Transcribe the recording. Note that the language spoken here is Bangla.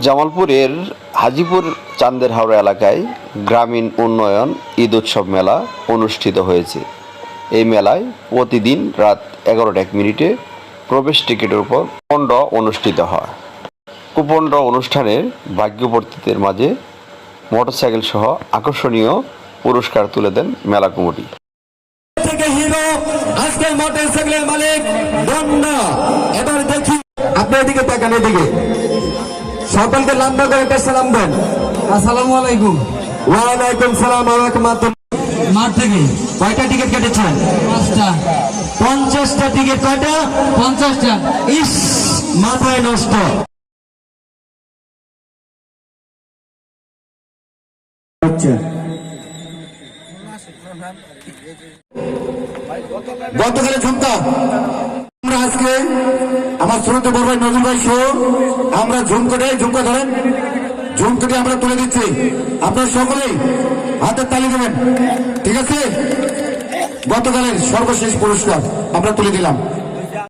জামালপুরের হাজীপুর চান্দের হাওড়া এলাকায় গ্রামীণ উন্নয়ন ঈদ উৎসব মেলা অনুষ্ঠিত হয়েছে। এই মেলায় প্রতিদিন রাত 11:01 প্রবেশ টিকিটের উপর কুপন ড্র অনুষ্ঠিত হয়। কুপন ড্র অনুষ্ঠানের ভাগ্যবর্তীদের মাঝে মোটরসাইকেল সহ আকর্ষণীয় পুরস্কার তুলে দেন মেলা কমিটি। এবার দেখি আপনার দিকে তাকান, এদিকে সকলকে লম্বা করে একটা সালাম দেন। আসসালামু আলাইকুম। ওয়ালাইকুম সালাম ওয়া রাহমাতুল্লাহ। মাঠ থেকে কয়টা টিকিট কেটেছেন? 5টা। 50টা টিকিট কয়টা? 50টা। ইস, মাথায় নষ্ট। গতকালে ঝুমকা আমরা আজকে আমার ছোট বড় ভাই নজরুল ভাই সহ আমরা ঝুমকা ধরেন, ঝুমকাটি আমরা তুলে দিচ্ছি। আপনারা সকলেই হাতের তালি দেবেন, ঠিক আছে? গতকালের সর্বশেষ পুরস্কার আমরা তুলে দিলাম।